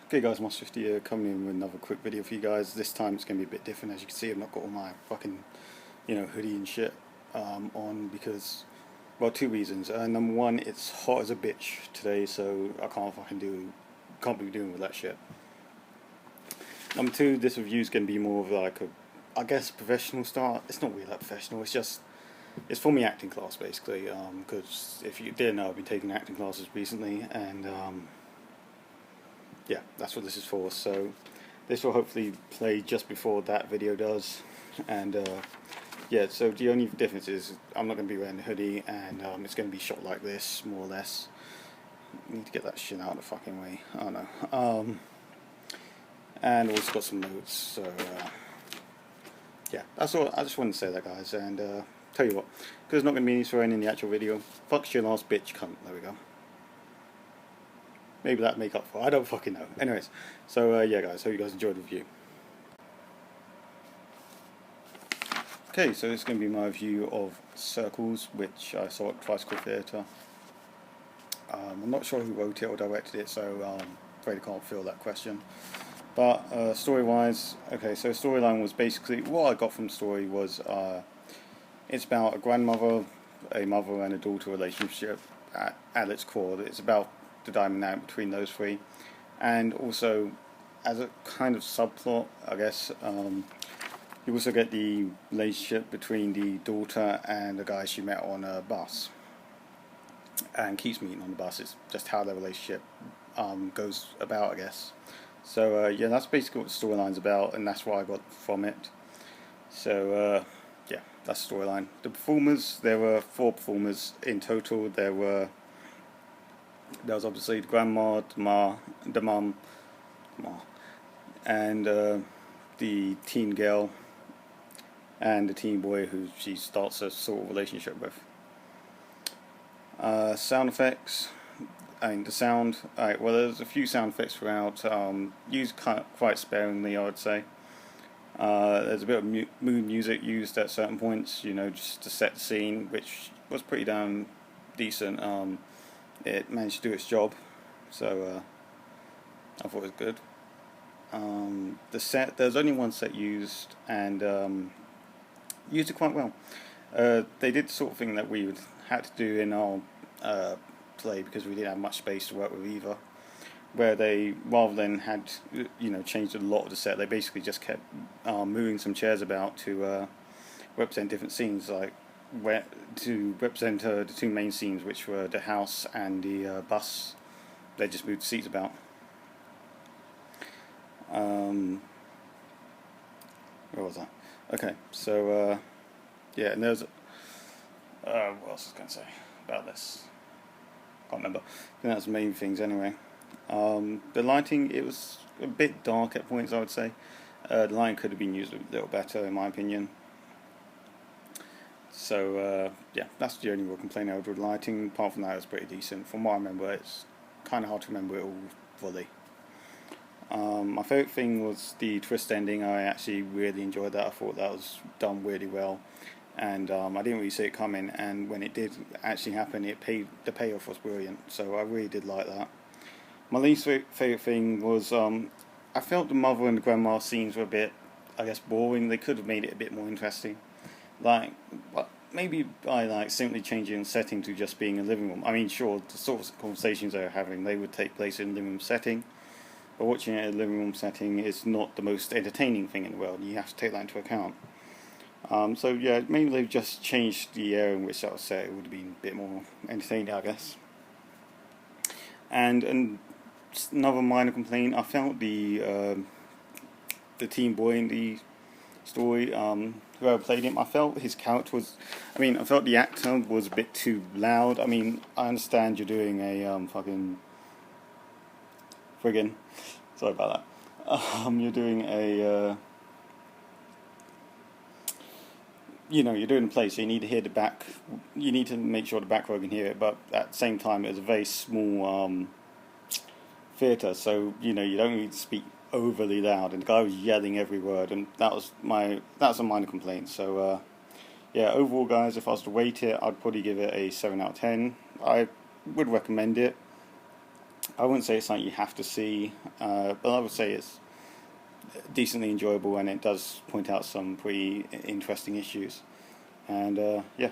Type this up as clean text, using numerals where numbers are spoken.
Okay guys, Moss50 here, coming in with another quick video for you guys. This time it's going to be a bit different. As you can see, I've not got all my fucking, hoodie and shit on because, well, two reasons. Number one, it's hot as a bitch today, so I can't be doing with that shit. Number two, this review is going to be more of like a, I guess, professional start. It's not really that professional, it's for my acting class basically, because if you didn't know, I've been taking acting classes recently, and yeah, that's what this is for. So this will hopefully play just before that video does, and yeah, so the only difference is I'm not going to be wearing a hoodie, and it's going to be shot like this, more or less. I need to get that shit out of the fucking way. Oh no. And also got some notes, so yeah, that's all. I just wanted to say that, guys, and tell you what, because there's not going to be any swearing in the actual video, fuck your last bitch cunt. There we go. Maybe that'll make up for it. I don't fucking know. Anyways, so yeah guys, hope you guys enjoyed the review. Okay, so this is going to be my review of Circles, which I saw at Tricycle Theatre. I'm not sure who wrote it or directed it, so afraid I can't fill that question. But story-wise, okay, so storyline was basically, what I got from the story was, it's about a grandmother, a mother and a daughter relationship at its core. It's about the diamond out between those three, and also as a kind of subplot, I guess, you also get the relationship between the daughter and the guy she met on a bus and keeps meeting on the bus. It's just how their relationship goes about, I guess. So yeah, that's basically what the storyline's about, and that's what I got from it. So yeah, that's the storyline. The performers, there were 4 performers in total. There was obviously the grandma, the mum, and the teen girl, and the teen boy who she starts a sort of relationship with. Sound effects, the sound, well, there's a few sound effects throughout, used quite sparingly, I would say. There's a bit of mood music used at certain points, just to set the scene, which was pretty damn decent. It managed to do its job, so I thought it was good. The set, there's only one set used, and used it quite well. They did the sort of thing that we would had to do in our play, because we didn't have much space to work with either, where they, rather than had changed a lot of the set, they basically just kept moving some chairs about to represent different scenes, like to represent the 2 main scenes, which were the house and the bus. They just moved the seats about. Where was that? Okay, so yeah, and there's what else was I going to say about this? Can't remember. I think that's the main things anyway. The lighting, it was a bit dark at points, I would say. The lighting could have been used a little better, in my opinion. So yeah, that's the only real complaint I had with lighting. Apart from that, it was pretty decent. From what I remember, it's kind of hard to remember it all fully. My favourite thing was the twist ending. I actually really enjoyed that. I thought that was done really well, and I didn't really see it coming, and when it did actually happen, the payoff was brilliant, so I really did like that. My least favourite thing was, I felt the mother and the grandma scenes were a bit, I guess, boring. They could have made it a bit more interesting, maybe by simply changing the setting to just being a living room. I mean, sure, the sorts of conversations they were having, they would take place in a living room setting, but watching it in a living room setting is not the most entertaining thing in the world. You have to take that into account. So yeah, maybe they've just changed the area in which that was set. It would have been a bit more entertaining, I guess. And another minor complaint, I felt the teen boy in the story, whoever played him, I felt his character was, I felt the actor was a bit too loud. I understand you're doing a fucking friggin', sorry about that. You're doing a you're doing a play, so you need to hear the back. You need to make sure the back row can hear it, but at the same time, it was a very small theatre, so you don't need to speak overly loud. And the guy was yelling every word, and that's a minor complaint. So yeah, overall, guys, if I was to rate it, I'd probably give it a 7 out of 10. I would recommend it. I wouldn't say it's something you have to see, but I would say it's decently enjoyable, and it does point out some pretty interesting issues. And yeah,